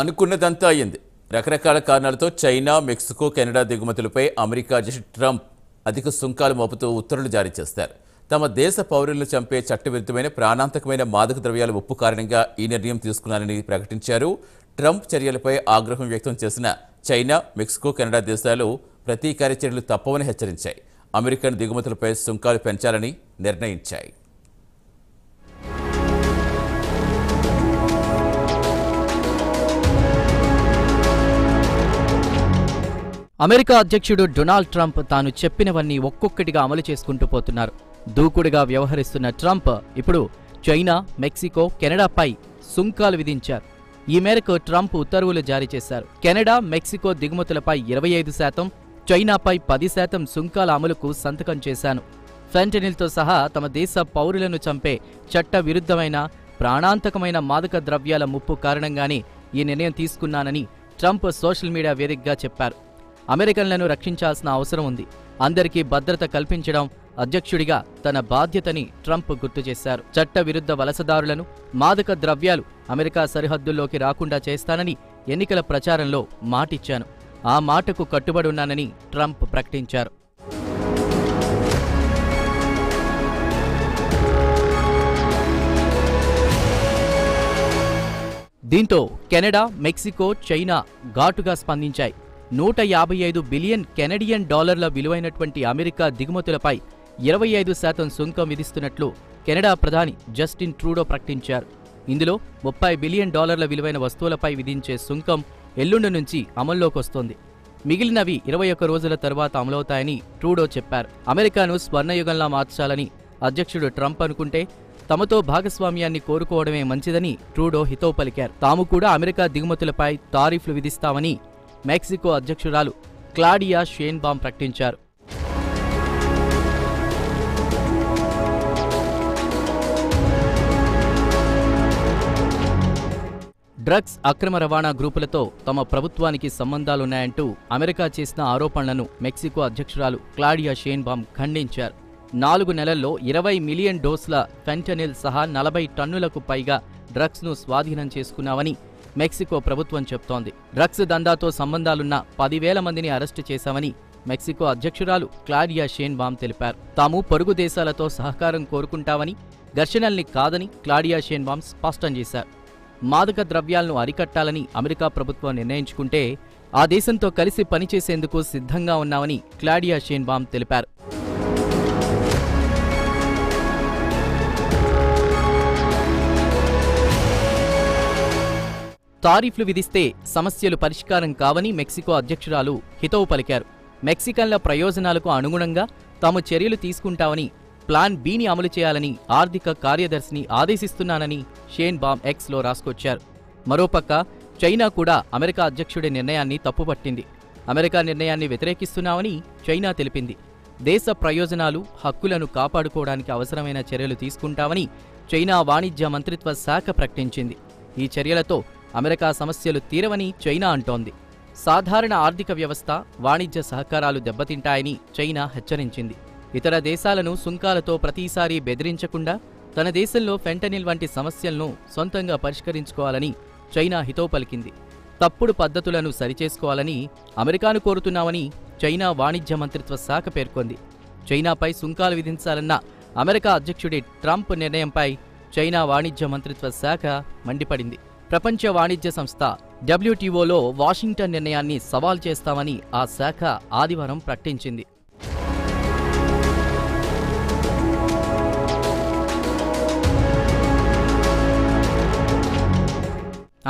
అనుకున్నదంతా అయ్యింది. రకరకాల కారణాలతో చైనా, మెక్సికో, కెనడా దిగుమతులపై అమెరికా అధ్యక్షుడు ట్రంప్ అధిక సుంకాలు మోపుతూ ఉత్తర్వులు జారీ చేస్తారు. తమ దేశ పౌరులను చంపే చట్టవిరుద్ధమైన ప్రాణాంతకమైన మాదక ద్రవ్యాల ఉప్పు కారణంగా ఈ నిర్ణయం తీసుకున్నారని ప్రకటించారు. ట్రంప్ చర్యలపై ఆగ్రహం వ్యక్తం చేసిన చైనా, మెక్సికో, కెనడా దేశాలు ప్రతీకార చర్యలు తప్పవని హెచ్చరించాయి. అమెరికన్ దిగుమతులపై సుంకాలు పెంచాలని నిర్ణయించాయి. అమెరికా అధ్యక్షుడు డొనాల్డ్ ట్రంప్ తాను చెప్పినవన్నీ ఒక్కొక్కటిగా అమలు చేసుకుంటూ పోతున్నారు. దూకుడుగా వ్యవహరిస్తున్న ట్రంప్ ఇప్పుడు చైనా, మెక్సికో, కెనడాపై సుంకాలు విధించారు. ఈ మేరకు ట్రంప్ ఉత్తర్వులు జారీ చేశారు. కెనడా, మెక్సికో దిగుమతులపై 25%, చైనాపై 10% సుంకాల అమలుకు సంతకం చేశాను. ఫెంటనిల్తో సహా తమ దేశ పౌరులను చంపే చట్ట విరుద్ధమైన ప్రాణాంతకమైన మాదక ద్రవ్యాల ముప్పు కారణంగానే ఈ నిర్ణయం తీసుకున్నానని ట్రంప్ సోషల్ మీడియా వేదికగా చెప్పారు. అమెరికన్లను రక్షించాల్సిన అవసరం ఉంది. అందరికీ భద్రత కల్పించడం అధ్యక్షుడిగా తన బాధ్యతని ట్రంప్ గుర్తు చేశారు. చట్ట విరుద్ధ వలసదారులను, మాదక ద్రవ్యాలు అమెరికా సరిహద్దుల్లోకి రాకుండా చేస్తానని ఎన్నికల ప్రచారంలో మాటిచ్చాను. ఆ మాటకు కట్టుబడి ఉన్నానని ట్రంప్ ప్రకటించారు. దీంతో కెనడా, మెక్సికో, చైనా ఘాటుగా స్పందించాయి. 155 బిలియన్ కెనడియన్ డాలర్ల విలువైనటువంటి అమెరికా దిగుమతులపై 25% సుంకం విధిస్తున్నట్లు కెనడా ప్రధాని జస్టిన్ ట్రూడో ప్రకటించారు. ఇందులో 30 బిలియన్ డాలర్ల విలువైన వస్తువులపై విధించే సుంకం ఎల్లుండి నుంచి అమల్లోకొస్తోంది. మిగిలినవి 21 రోజుల తర్వాత అమలవుతాయని ట్రూడో చెప్పారు. అమెరికాను స్వర్ణయుగంలా మార్చాలని అధ్యక్షుడు ట్రంప్ అనుకుంటే తమతో భాగస్వామ్యాన్ని కోరుకోవడమే మంచిదని ట్రూడో హితవు పలికారు. తాము కూడా అమెరికా దిగుమతులపై టారిఫ్లు విధిస్తామని మెక్సికో అధ్యక్షురాలు క్లాడియా షేన్బామ్ ప్రకటించారు. డ్రగ్స్ అక్రమ రవాణా గ్రూపులతో తమ ప్రభుత్వానికి సంబంధాలున్నాయంటూ అమెరికా చేసిన ఆరోపణలను మెక్సికో అధ్యక్షురాలు క్లాడియా షేన్బామ్ ఖండించారు. 4 నెలల్లో 20 మిలియన్ డోసుల ఫెంటనిల్ సహా 40 టన్నులకు పైగా డ్రగ్స్ను స్వాధీనం చేసుకున్నామని మెక్సికో ప్రభుత్వం చెప్తోంది. డ్రగ్స్ దందాతో సంబంధాలున్న 10,000 మందిని అరెస్టు చేశామని మెక్సికో అధ్యక్షురాలు క్లాడియా షేన్బామ్ తెలిపారు. తాము పొరుగు దేశాలతో సహకారం కోరుకుంటామని, ఘర్షణల్ని కాదని క్లాడియా షేన్బామ్ స్పష్టం చేశారు. మాదక ద్రవ్యాలను అరికట్టాలని అమెరికా ప్రభుత్వం నిర్ణయించుకుంటే ఆ దేశంతో కలిసి పనిచేసేందుకు సిద్ధంగా ఉన్నామని క్లాడియా షేన్బామ్ తెలిపారు. టారిఫ్లు విధిస్తే సమస్యలు పరిష్కారం కావని మెక్సికో అధ్యక్షురాలు హితవు పలికారు. మెక్సికన్ల ప్రయోజనాలకు అనుగుణంగా తాము చర్యలు తీసుకుంటామని, ప్లాన్ బిని అమలు చేయాలని ఆర్థిక కార్యదర్శిని ఆదేశిస్తున్నానని షేన్బామ్ ఎక్స్లో రాసుకొచ్చారు. మరోపక్క చైనా కూడా అమెరికా అధ్యక్షుడి నిర్ణయాన్ని తప్పుపట్టింది. అమెరికా నిర్ణయాన్ని వ్యతిరేకిస్తున్నామని చైనా తెలిపింది. దేశ ప్రయోజనాలు, హక్కులను కాపాడుకోవడానికి అవసరమైన చర్యలు తీసుకుంటామని చైనా వాణిజ్య మంత్రిత్వ శాఖ ప్రకటించింది. ఈ చర్యలతో అమెరికా సమస్యలు తీరవని చైనా అంటోంది. సాధారణ ఆర్థిక వ్యవస్థ, వాణిజ్య సహకారాలు దెబ్బతింటాయని చైనా హెచ్చరించింది. ఇతర దేశాలను సుంకాలతో ప్రతిసారీ బెదిరించకుండా తన దేశంలో ఫెంటనిల్ వంటి సమస్యలను సొంతంగా పరిష్కరించుకోవాలని చైనా హితవు పలికింది. తప్పుడు పద్ధతులను సరిచేసుకోవాలని అమెరికాను కోరుతున్నామని చైనా వాణిజ్య మంత్రిత్వ శాఖ పేర్కొంది. చైనాపై సుంకాలు విధించాలన్న అమెరికా అధ్యక్షుడి ట్రంప్ నిర్ణయంపై చైనా వాణిజ్య మంత్రిత్వ శాఖ మండిపడింది. ప్రపంచ వాణిజ్య సంస్థ WTOలో వాషింగ్టన్ నిర్ణయాన్ని సవాల్ చేస్తామని ఆ శాఖ ఆదివారం ప్రకటించింది.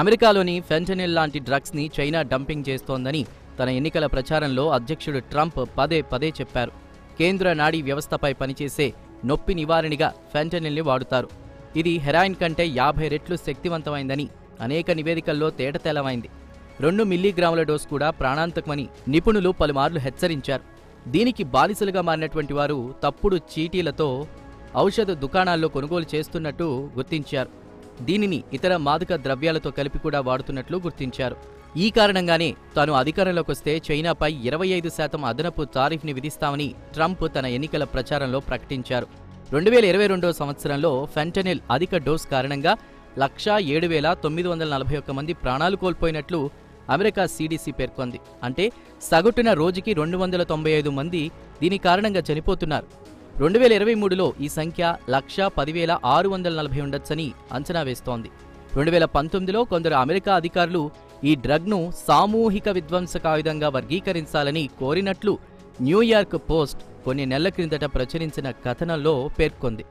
అమెరికాలోని ఫెంటనిల్ లాంటి డ్రగ్స్ని చైనా డంపింగ్ చేస్తోందని తన ఎన్నికల ప్రచారంలో అధ్యక్షుడు ట్రంప్ పదే పదే చెప్పారు. కేంద్ర నాడీ వ్యవస్థపై పనిచేసే నొప్పి నివారణగా ఫెంటనిల్ని వాడుతారు. ఇది హెరాయిన్ కంటే 50 రెట్లు శక్తివంతమైందని అనేక నివేదికల్లో తేటతెల్లమైంది. 2 మిల్లీగ్రాముల డోసు కూడా ప్రాణాంతకమని నిపుణులు పలుమార్లు హెచ్చరించారు. దీనికి బానిసలుగా మారినటువంటి వారు తప్పుడు చీటీలతో ఔషధ దుకాణాల్లో కొనుగోలు చేస్తున్నట్టు గుర్తించారు. దీనిని ఇతర మాదక ద్రవ్యాలతో కలిపి కూడా వాడుతున్నట్లు గుర్తించారు. ఈ కారణంగానే తాను అధికారంలోకొస్తే చైనాపై 25% అదనపు టారిఫ్ని విధిస్తామని ట్రంప్ తన ఎన్నికల ప్రచారంలో ప్రకటించారు. 2022 సంవత్సరంలో ఫెంటనిల్ అధిక డోస్ కారణంగా 1,07,941 మంది ప్రాణాలు కోల్పోయినట్లు అమెరికా CDC పేర్కొంది. అంటే సగటున రోజుకి 295 మంది దీని కారణంగా చనిపోతున్నారు. 2023లో ఈ సంఖ్య 1,10,640 ఉండొచ్చని అంచనా వేస్తోంది. 2019లో కొందరు అమెరికా అధికారులు ఈ డ్రగ్ను సామూహిక విధ్వంసకాయుధంగా వర్గీకరించాలని కోరినట్లు న్యూయార్క్ పోస్ట్ కొన్ని నెలల క్రిందట ప్రచురించిన కథనంలో పేర్కొంది.